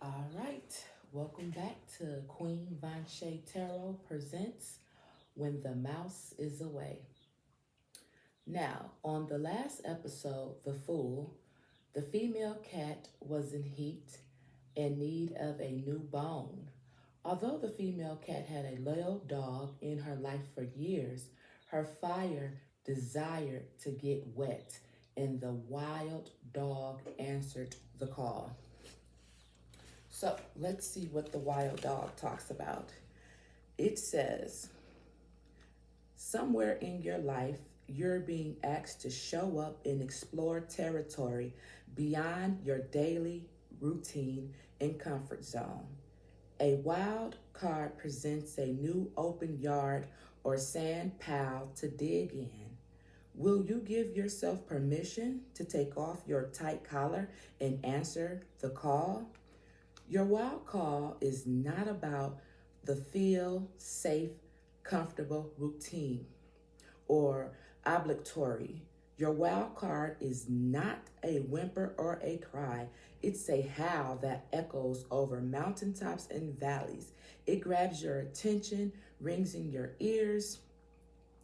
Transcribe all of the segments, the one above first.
All right, welcome back to Queen VonShay Tarot presents When the Mouse is Away. Now, on the last episode, The Fool, the female cat was in heat and need of a new bone. Although the female cat had a loyal dog in her life for years, her fire desired to get wet, and the wild dog answered the call. So let's see what the wild dog talks about. It says, somewhere in your life, you're being asked to show up and explore territory beyond your daily routine and comfort zone. A wild card presents a new open yard or sand pile to dig in. Will you give yourself permission to take off your tight collar and answer the call? Your wild call is not about the feel safe, comfortable routine or obligatory. Your wild card is not a whimper or a cry. It's a howl that echoes over mountaintops and valleys. It grabs your attention, rings in your ears,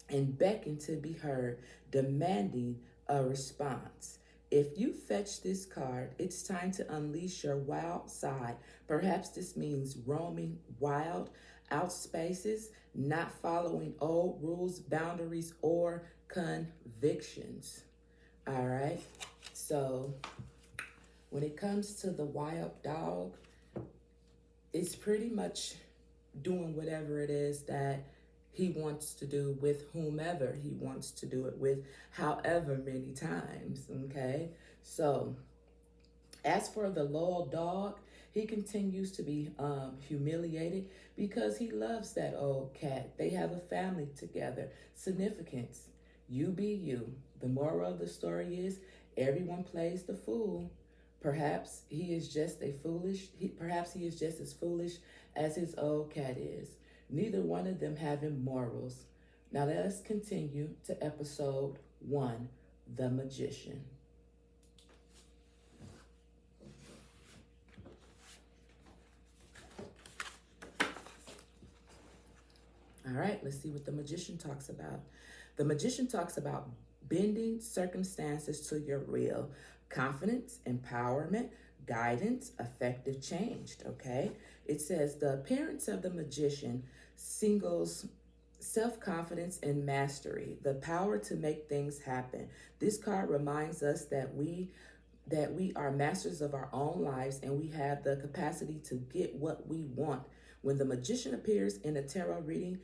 and beckons to be heard, demanding a response. If you fetch this card, it's time to unleash your wild side. Perhaps this means roaming wild out spaces, not following old rules, boundaries, or convictions. All right. So when it comes to the wild dog, it's pretty much doing whatever it is that he wants to do with whomever he wants to do it with, however many times, okay? So, as for the loyal dog, he continues to be humiliated because he loves that old cat. They have a family together. Significance, you be you. The moral of the story is everyone plays the fool. Perhaps he is just perhaps he is just as foolish as his old cat is. Neither one of them having morals. Now let us continue to episode 1, The Magician. All right, let's see what the magician talks about. The magician talks about bending circumstances to your will, confidence, empowerment, guidance, effective change, okay? It says the appearance of the magician singles self-confidence and mastery, the power to make things happen. This card reminds us that we are masters of our own lives and we have the capacity to get what we want. When the magician appears in a tarot reading,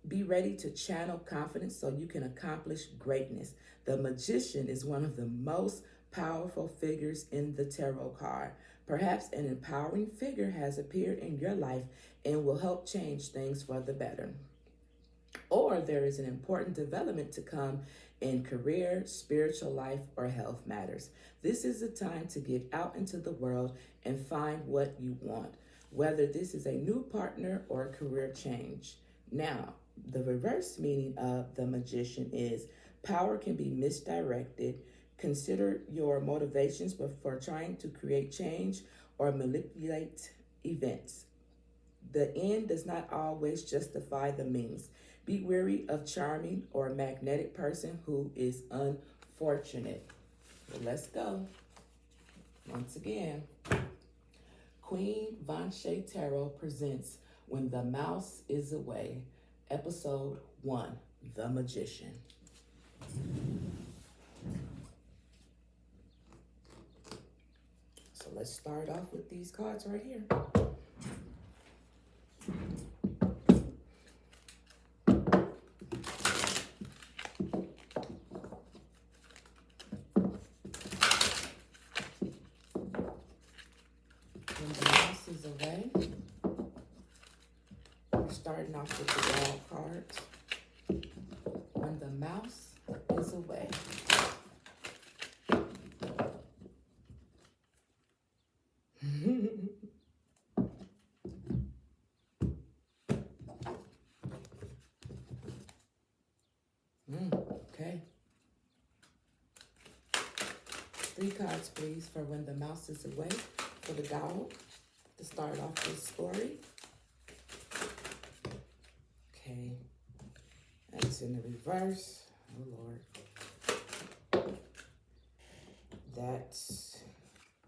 be ready to channel confidence so you can accomplish greatness. The magician is one of the most powerful figures in the tarot card. Perhaps an empowering figure has appeared in your life and will help change things for the better. Or there is an important development to come in career, spiritual life, or health matters. This is the time to get out into the world and find what you want, whether this is a new partner or a career change. Now, the reverse meaning of the magician is power can be misdirected. Consider your motivations before trying to create change or manipulate events. The end does not always justify the means. Be wary of charming or magnetic person who is unfortunate. Well, let's go. Once again, Queen VonShay Tarot presents When the Mouse is Away, Episode 1, The Magician. So let's start off with these cards right here. When the mouse is away, we're starting off with the wild cards. When the mouse is away. Okay. 3 cards, please, for when the mouse is away. For the dog, to start off this story. Okay, that's in the reverse. Oh Lord. That's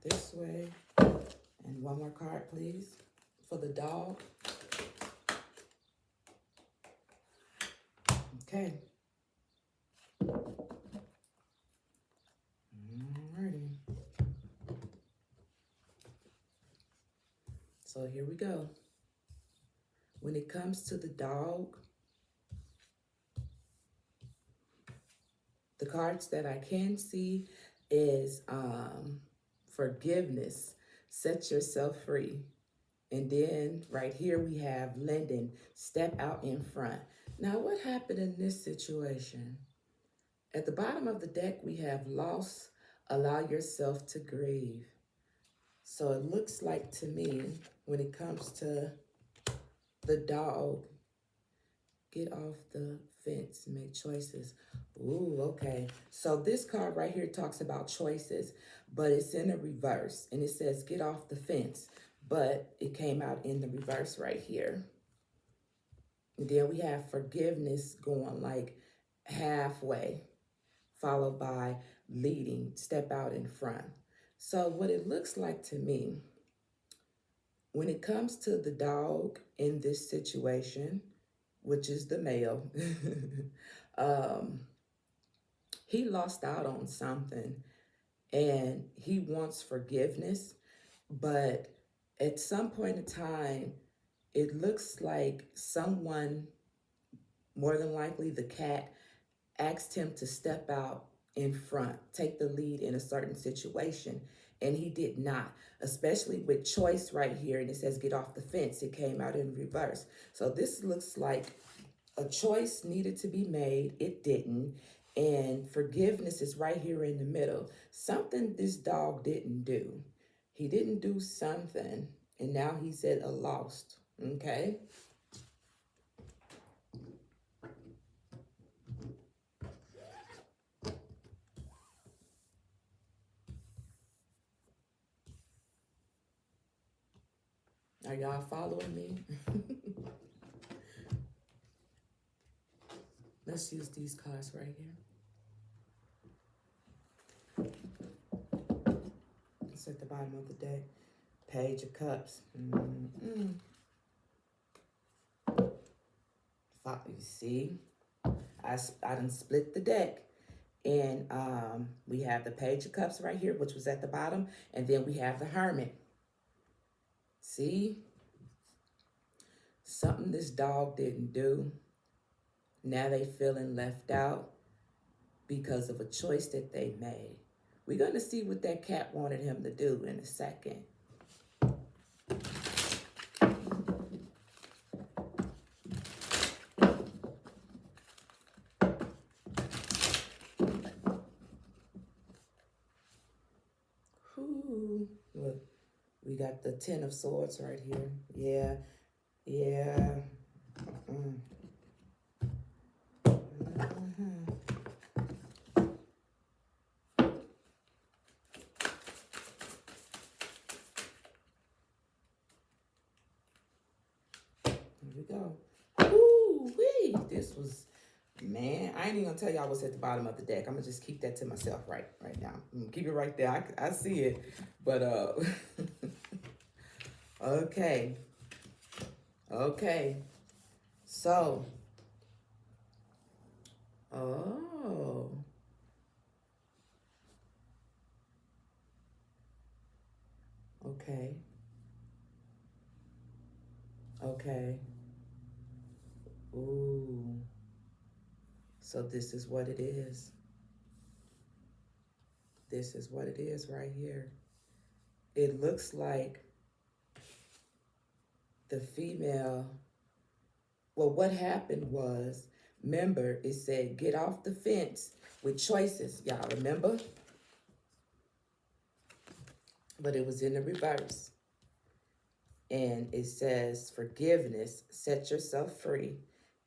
this way. And one more card, please, for the dog. Okay. Alrighty. So here we go. When it comes to the dog, the cards that I can see is forgiveness, set yourself free. And then right here we have Linden, step out in front. Now what happened in this situation? At the bottom of the deck we have loss, allow yourself to grieve. So it looks like to me, when it comes to the dog, get off the fence, make choices. Ooh, okay. So this card right here talks about choices, but it's in the reverse. And it says get off the fence, but it came out in the reverse right here. And then we have forgiveness going like halfway, followed by leading, step out in front. So what it looks like to me, when it comes to the dog in this situation, which is the male, he lost out on something and he wants forgiveness. But at some point in time, it looks like someone, more than likely the cat, asked him to step out in front, take the lead in a certain situation, and he did not, especially with choice right here, and it says get off the fence. It came out in reverse. So this looks like a choice needed to be made. It didn't. And forgiveness is right here in the middle. Something this dog didn't do. He didn't do something, and now he's at a loss. Okay? Are y'all following me? Let's use these cards right here. It's at the bottom of the deck. Page of Cups. You see, I done split the deck. And we have the Page of Cups right here, which was at the bottom. And then we have the Hermit. See? Something this dog didn't do. Now they feeling left out because of a choice that they made. We're going to see what that cat wanted him to do in a second. Ooh, look, we got the Ten of Swords right here. Yeah. Here we go. Ooh-wee. This was, man, I ain't even gonna tell y'all what's at the bottom of the deck. I'm gonna just keep that to myself right now. I'm gonna keep it right there. I see it, but okay. So, oh, okay. Ooh, so this is what it is. This is what it is right here. It looks like the female, well, what happened was, remember, it said get off the fence with choices. Y'all remember? But it was in the reverse. And it says forgiveness, set yourself free.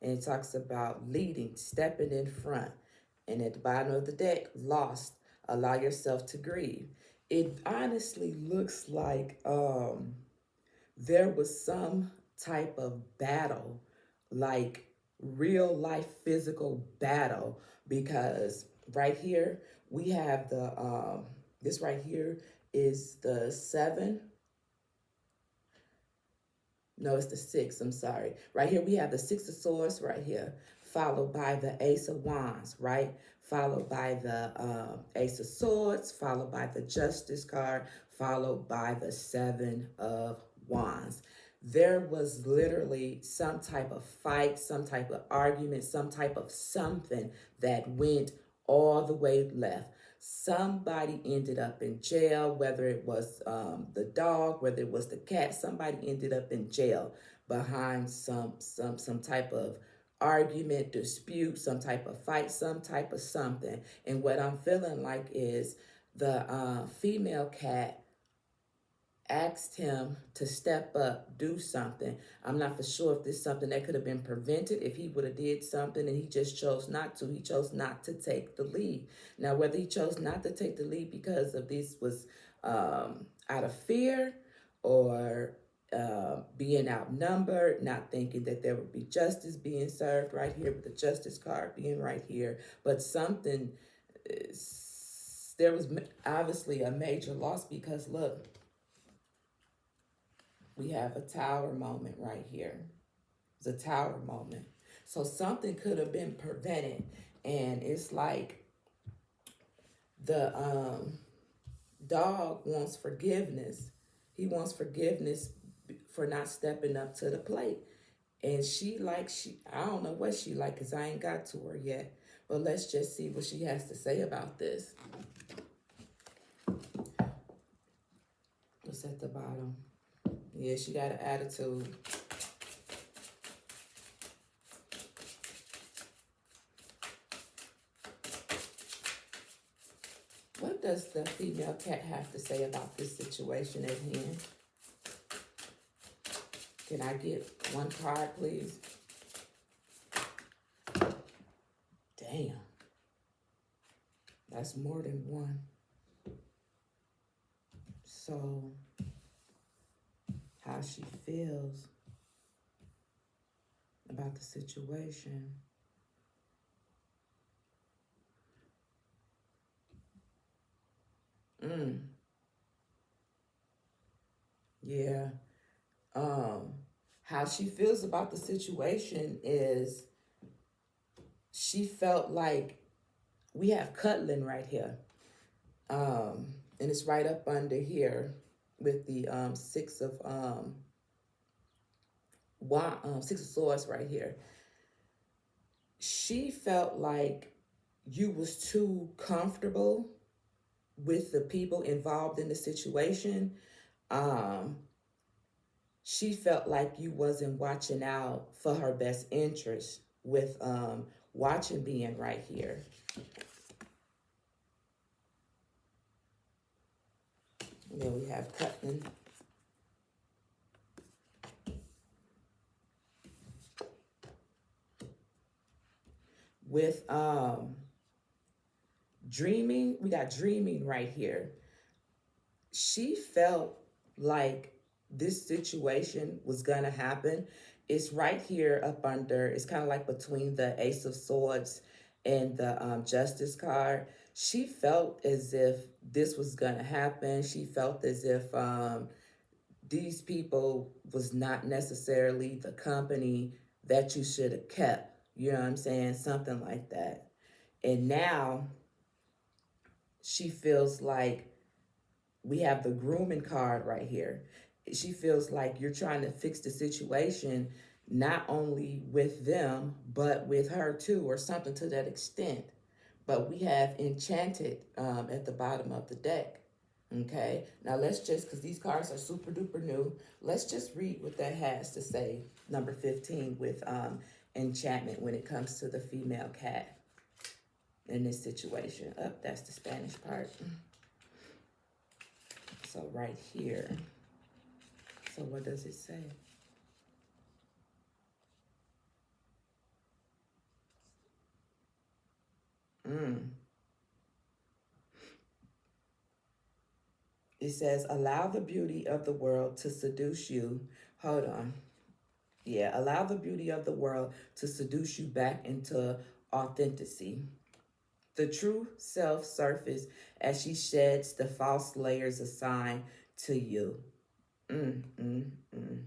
And it talks about leading, stepping in front. And at the bottom of the deck, lost, allow yourself to grieve. It honestly looks like there was some type of battle, like real life physical battle, because right here we have the this right here is the seven. No, it's the six. I'm sorry. Right here, we have the Six of Swords right here, followed by the Ace of Wands, right? Followed by the Ace of Swords, followed by the Justice card, followed by the Seven of Wands. There was literally some type of fight, some type of argument, some type of something that went all the way left. Somebody ended up in jail, whether it was the dog, whether it was the cat. Somebody ended up in jail behind some type of argument, dispute, some type of fight, some type of something. And what I'm feeling like is the female cat asked him to step up, do something. I'm not for sure if this is something that could have been prevented if he would have did something, and he just chose not to. He chose not to take the lead. Now, whether he chose not to take the lead because of this was out of fear or being outnumbered, not thinking that there would be justice being served right here with the justice card being right here, but something, there was obviously a major loss because look, we have a tower moment right here. It's a tower moment. So something could have been prevented. And it's like the dog wants forgiveness. He wants forgiveness for not stepping up to the plate. And I don't know what she like because I ain't got to her yet. But let's just see what she has to say about this. What's at the bottom? Yeah, she got an attitude. What does the female cat have to say about this situation at hand? Can I get one card, please? Damn. That's more than one. So, how she feels about the situation. Yeah. How she feels about the situation is she felt like we have cuddling right here. And it's right up under here with the six of Six of Swords right here. She felt like you was too comfortable with the people involved in the situation. She felt like you wasn't watching out for her best interest with watching being right here. And then we have cutting. With dreaming, we got dreaming right here. She felt like this situation was gonna happen. It's right here up under, it's kind of like between the Ace of Swords and the Justice card. She felt as if this was gonna happen. She felt as if these people was not necessarily the company that you should have kept. You know what I'm saying? Something like that. And now she feels like we have the grooming card right here. She feels like you're trying to fix the situation, not only with them, but with her too, or something to that extent. But we have enchanted at the bottom of the deck. Okay, now let's just, because these cards are super duper new, let's just read what that has to say, number 15, with enchantment when it comes to the female cat in this situation. Oh, that's the Spanish part. So right here, so what does it say? It says, allow the beauty of the world to seduce you. Hold on. Yeah, allow the beauty of the world to seduce you back into authenticity. The true self surface as she sheds the false layers assigned to you. Mm, mm, mm.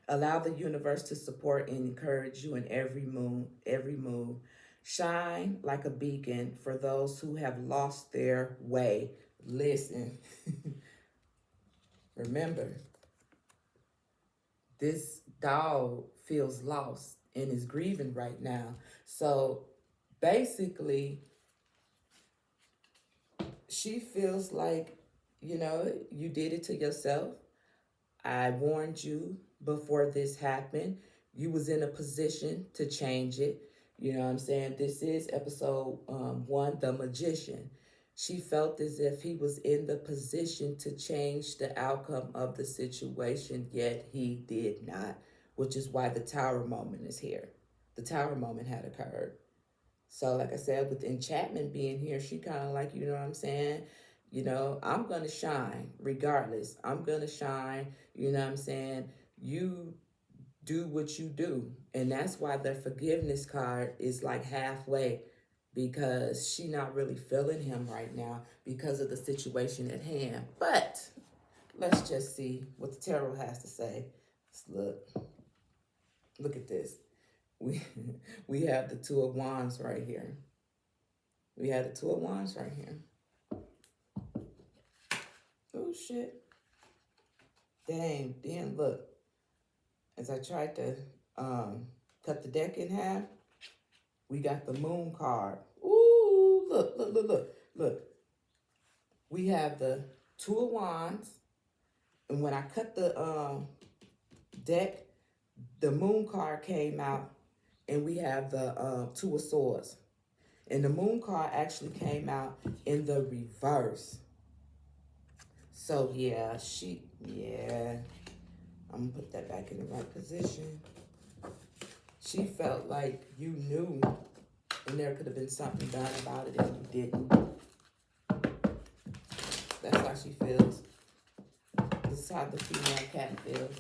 Allow the universe to support and encourage you in every move. Shine like a beacon for those who have lost their way. Listen, remember, this dog feels lost and is grieving right now. So basically, she feels like, you did it to yourself. I warned you before this happened. You was in a position to change it. You know what I'm saying? This is episode 1, The Magician. She felt as if he was in the position to change the outcome of the situation, yet he did not, which is why the tower moment is here. The tower moment had occurred. So, like I said, with enchantment being here, she kind of like, you know what I'm saying? I'm going to shine regardless. I'm going to shine. You know what I'm saying? You do what you do. And that's why the forgiveness card is like halfway, because she not really feeling him right now because of the situation at hand. But let's just see what the tarot has to say. Let's look at this. We have the Two of Wands right here. We have the Two of Wands right here. Oh, shit. Dang, look. As I tried to cut the deck in half, we got the Moon card. Ooh, look. We have the Two of Wands. And when I cut the deck, the Moon card came out. And we have the Two of Swords. And the Moon card actually came out in the reverse. So, yeah, I'm going to put that back in the right position. She felt like you knew, and there could have been something done about it and you didn't. That's how she feels. This is how the female cat feels,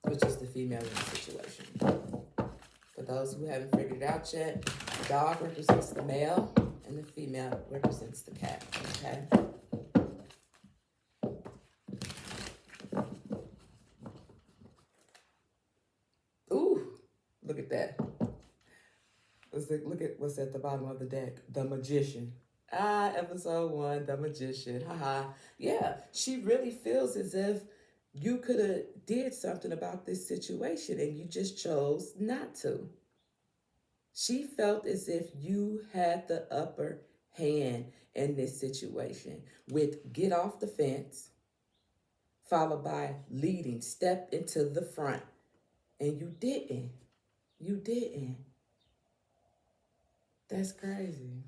which is the female in the situation. For those who haven't figured it out yet, the dog represents the male and the female represents the cat, okay? Ooh, look at that. Look at what's at the bottom of the deck. The Magician. Episode 1, The Magician. Haha. Yeah, she really feels as if you could have did something about this situation and you just chose not to. She felt as if you had the upper hand in this situation with get off the fence, followed by leading, step into the front. And you didn't. You didn't. That's crazy.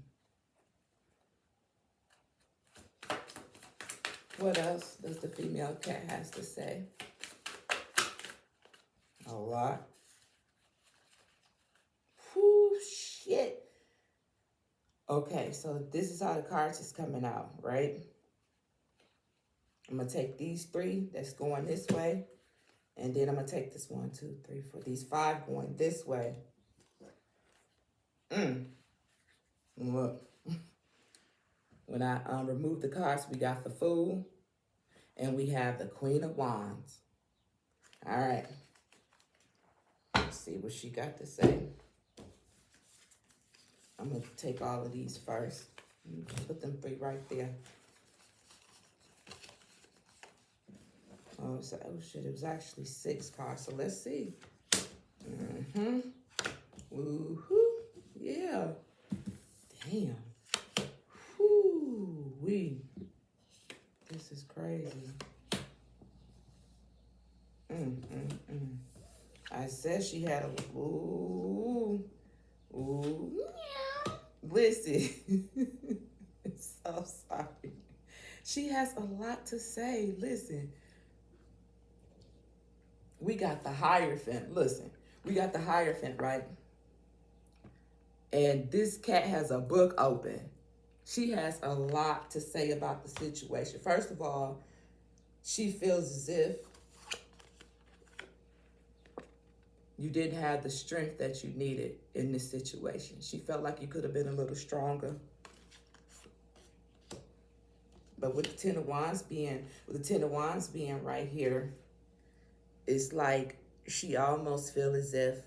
What else does the female cat has to say? A lot. Whew, shit. Okay, so this is how the cards is coming out, right? I'm going to take these 3 that's going this way. And then I'm going to take this 1, 2, 3, 4. These 5 going this way. Look. When I remove the cards, we got the Fool. And we have the Queen of Wands. All right. Let's see what she got to say. I'm going to take all of these first. Put them 3 right there. Oh shit, it was actually 6 cards. So let's see. Woohoo. Yeah. Damn. Whoo-wee. This is crazy. I said she had a... Ooh. Listen. So sorry. She has a lot to say. Listen. We got the Hierophant. Listen. We got the Hierophant, right? And this cat has a book open. She has a lot to say about the situation. First of all, she feels as if you didn't have the strength that you needed in this situation. She felt like you could have been a little stronger. But with the Ten of Wands being right here, it's like she almost feel as if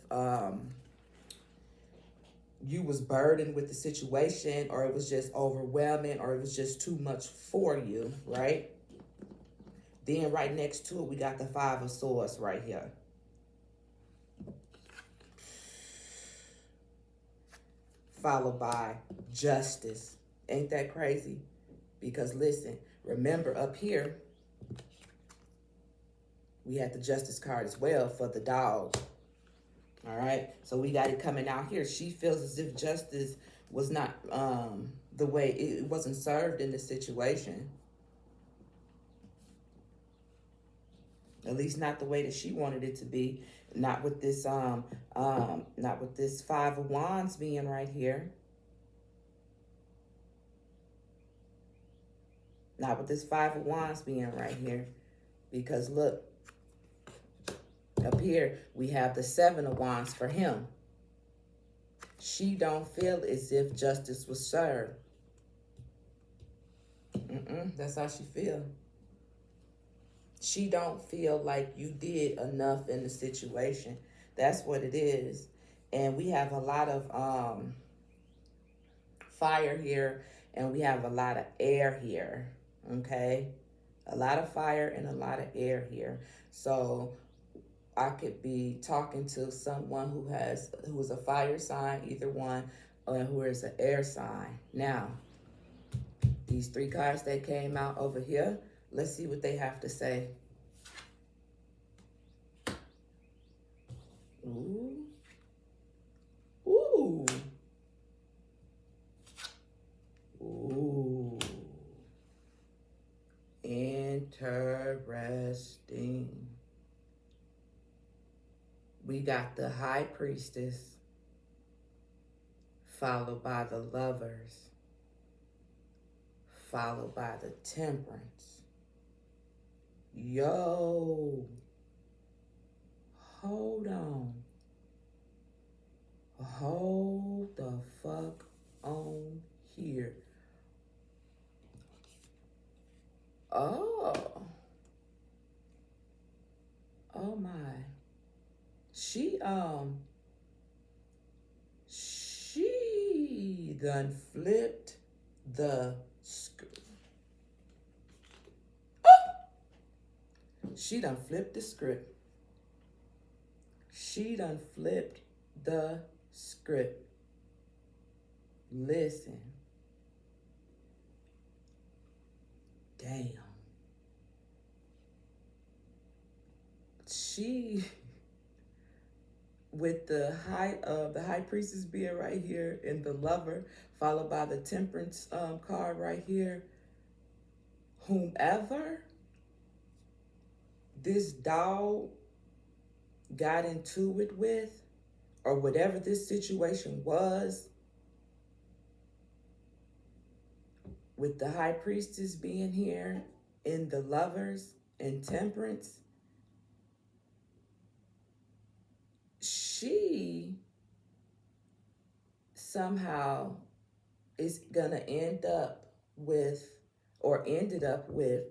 you was burdened with the situation, or it was just overwhelming, or it was just too much for you, right? Then right next to it, we got the Five of Swords right here. Followed by Justice. Ain't that crazy? Because listen, remember up here, we had the Justice card as well for the dog. All right, so we got it coming out here. She feels as if justice was not the way it wasn't served in the situation. At least not the way that she wanted it to be. Not with this not with this Five of Wands being right here. Not with this Five of Wands being right here. Because look, up here we have the Seven of Wands for him. She don't feel as if justice was served. That's how she feel. She don't feel like you did enough in the situation. That's what it is. And we have a lot of fire here, and we have a lot of air here. Okay? A lot of fire and a lot of air here. So I could be talking to someone who is a fire sign, either one, or who is an air sign. Now, these three cards that came out over here, let's see what they have to say. Ooh. Ooh. Ooh. Interesting. We got the High Priestess, followed by the Lovers, followed by the Temperance. Yo, hold on. Hold the fuck on here. Oh my. She done flipped the script. She done flipped the script. She done flipped the script. Listen. Damn. She, with the high priestess being right here and the Lover, followed by the Temperance card right here, whomever this dog got into it with, or whatever this situation was, with the High Priestess being here and the Lovers and Temperance, she somehow is gonna end up with, or ended up with,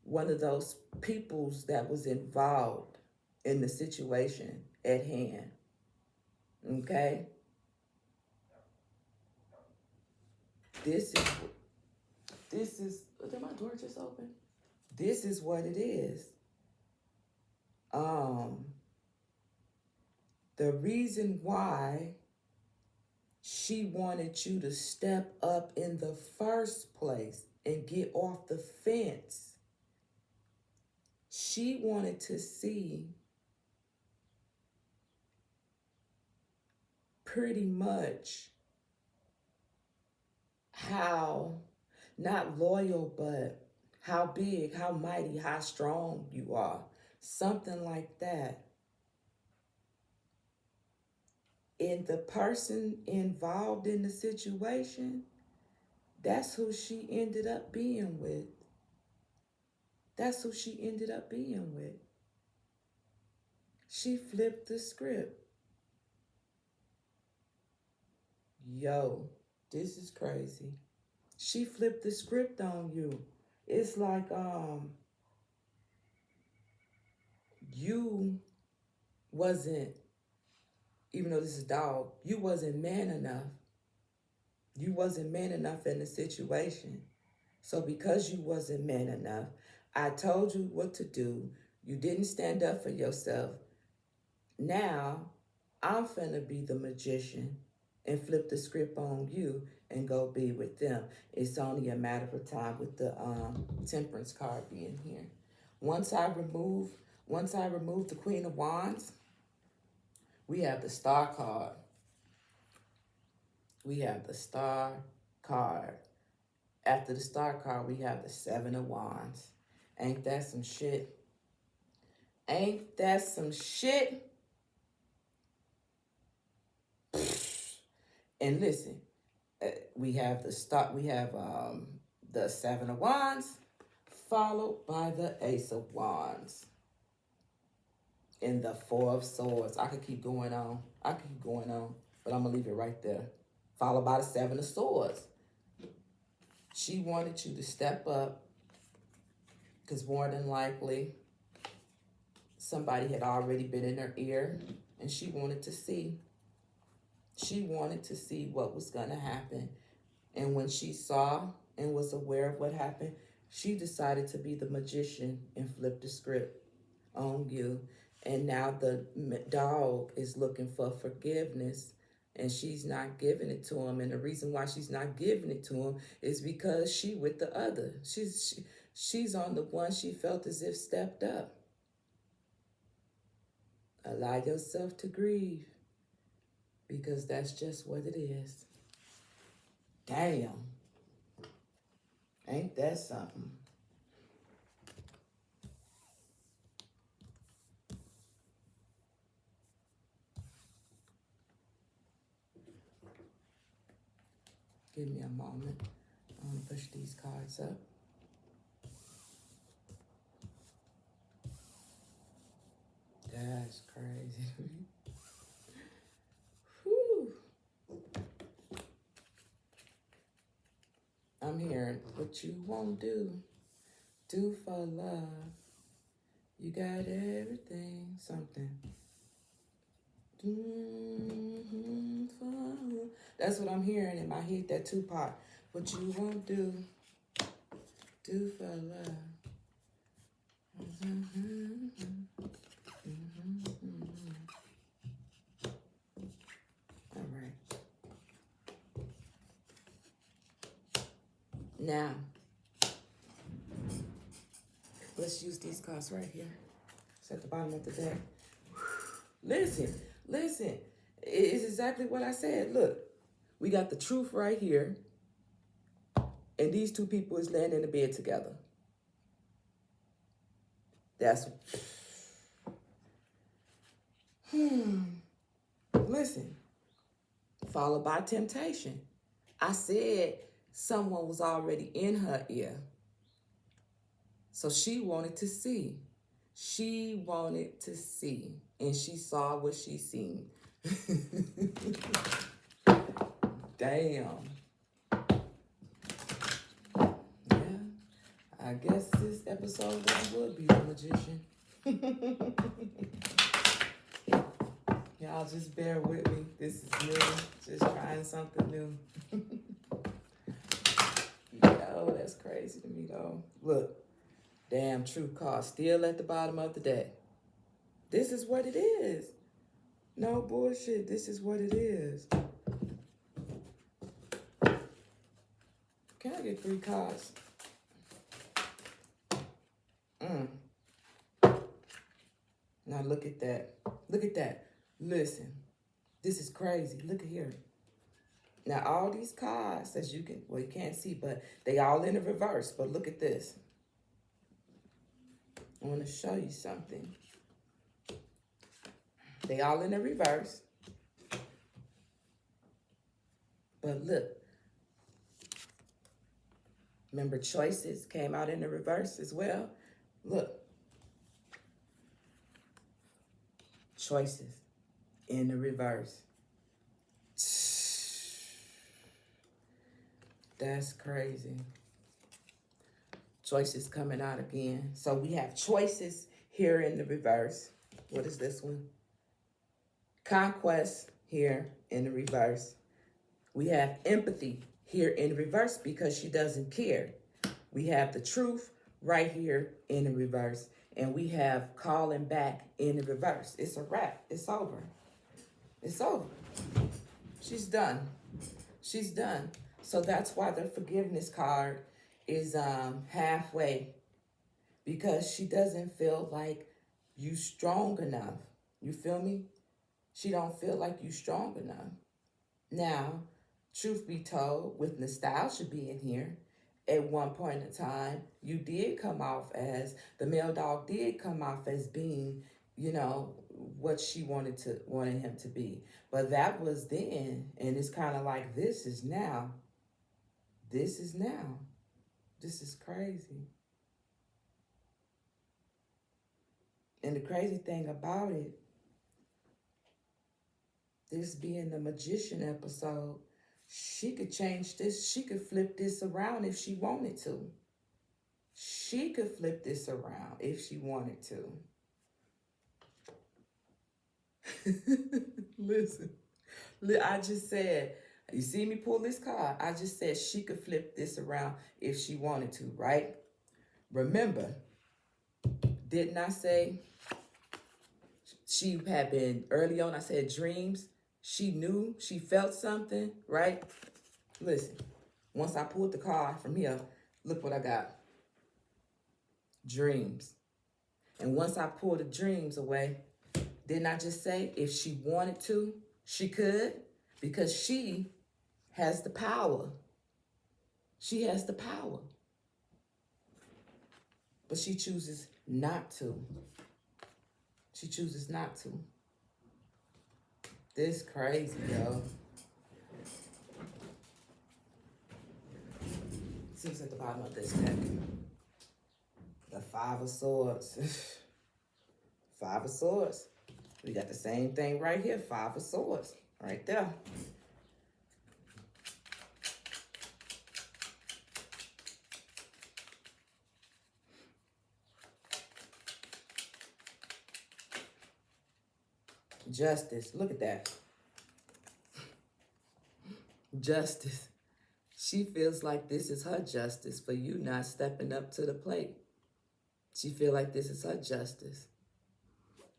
one of those peoples that was involved in the situation at hand. Okay? This is, did my door just open? This is what it is. The reason why she wanted you to step up in the first place and get off the fence. She wanted to see pretty much how, not loyal, but how big, how mighty, how strong you are. Something like that. And the person involved in the situation, That's who she ended up being with. That's who she ended up being with. She flipped the script. Yo, this is crazy. She flipped the script on you. It's like you wasn't, even though this is dog, you wasn't man enough. You wasn't man enough in the situation. So because you wasn't man enough, I told you what to do. You didn't stand up for yourself. Now, I'm finna be the magician and flip the script on you and go be with them. It's only a matter of time with the temperance card being here. Once I remove the Queen of Wands, we have the Star card. We have the Star card. After the Star card, we have the Seven of Wands. Ain't that some shit? Ain't that some shit? And listen, we have the Seven of Wands, followed by the Ace of Wands, and the Four of Swords. I could keep going on. But I'm gonna leave it right there. Followed by the Seven of Swords. She wanted you to step up, because more than likely, somebody had already been in her ear, and she wanted to see. She wanted to see what was going to happen. And when she saw and was aware of what happened, she decided to be the magician and flip the script on you. And now the dog is looking for forgiveness, and she's not giving it to him. And the reason why she's not giving it to him is because she with the other. She's on the one she felt as if stepped up. Allow yourself to grieve, because that's just what it is. Damn. Ain't that something? Give me a moment. I'm going to push these cards up. That's crazy. Whew. I'm hearing what you won't do for love. You got everything, something. That's what I'm hearing in my head, that Tupac. What you won't do for love. All right. Now, let's use these cards right here. It's at the bottom of the deck. Listen. It's exactly what I said. Look, we got the truth right here. And these two people is laying in the bed together. That's... Listen. Followed by temptation. I said someone was already in her ear. So she wanted to see. She wanted to see. And she saw what she seen. Damn. Yeah. I guess this episode would be the magician. Y'all just bear with me. This is new. Just trying something new. Yo, that's crazy to me though. Look. Damn true card still at the bottom of the deck. This is what it is. No bullshit. This is what it is. Can I get 3 cards? Now look at that. Look at that. Listen. This is crazy. Look at here. Now all these cards, as you can, well, you can't see, but they all in the reverse. But look at this. I want to show you something. They all in the reverse. But look. Remember, choices came out in the reverse as well. Look, choices in the reverse. That's crazy. Choices coming out again. So we have choices here in the reverse. What is this one? Conquest here in the reverse. We have empathy here in reverse because she doesn't care. We have the truth right here in the reverse. And we have calling back in the reverse. It's a wrap. It's over. It's over. She's done. She's done. So that's why the forgiveness card is halfway. Because she doesn't feel like you strong enough. You feel me? She don't feel like you strong enough. Now, truth be told, with nostalgia being here, at one point in time, you did come off as, the male dog did come off as being, you know, what she wanted him to be. But that was then, and it's kind of like, this is now. This is now. This is crazy. And the crazy thing about it, this being the magician episode, she could change this. She could flip this around if she wanted to. She could flip this around if she wanted to. Listen, I just said, you see me pull this card? I just said she could flip this around if she wanted to, right? Remember, didn't I say she had been, early on I said dreams? She knew, she felt something, right? Listen, once I pulled the card from here, look what I got. Dreams. And once I pulled the dreams away, didn't I just say if she wanted to, she could? Because she has the power. She has the power. But she chooses not to. She chooses not to. This crazy, yo. Seems at the bottom of this deck. The Five of Swords. Five of Swords. We got the same thing right here. Five of Swords. Right there. Justice. Look at that. Justice. She feels like this is her justice for you not stepping up to the plate. She feel like this is her justice.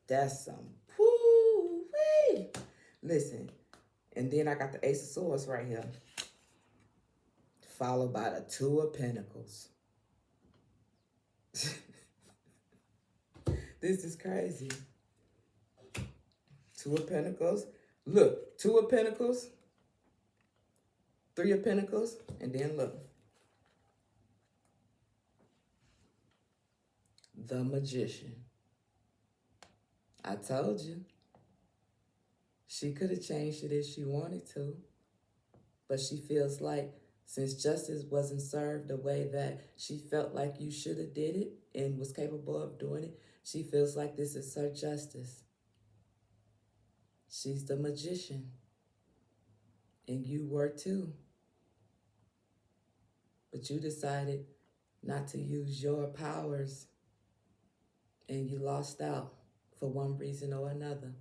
That's some woo-wee. Listen, and then I got the Ace of Swords right here, followed by the Two of Pentacles. This is crazy. Two of Pentacles. Look, Two of Pentacles, Three of Pentacles, and then look. The Magician. I told you. She could have changed it if she wanted to. But she feels like since justice wasn't served the way that she felt like you should have did it and was capable of doing it, she feels like this is her justice. She's the magician. And you were too. But you decided not to use your powers and you lost out for one reason or another.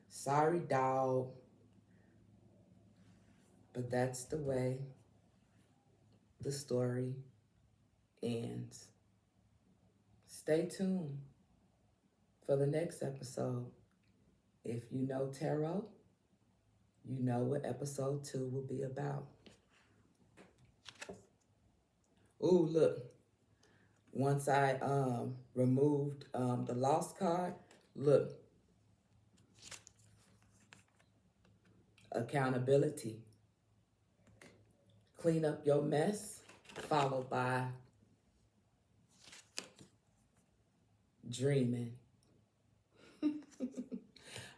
Sorry, dog. But that's the way the story ends. Stay tuned for the next episode. If you know tarot, you know what episode 2 will be about. Ooh, look. Once I removed the lost card, look. Accountability. Clean up your mess, followed by dreaming.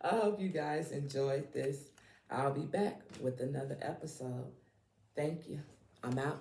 I hope you guys enjoyed this. I'll be back with another episode. Thank you. I'm out.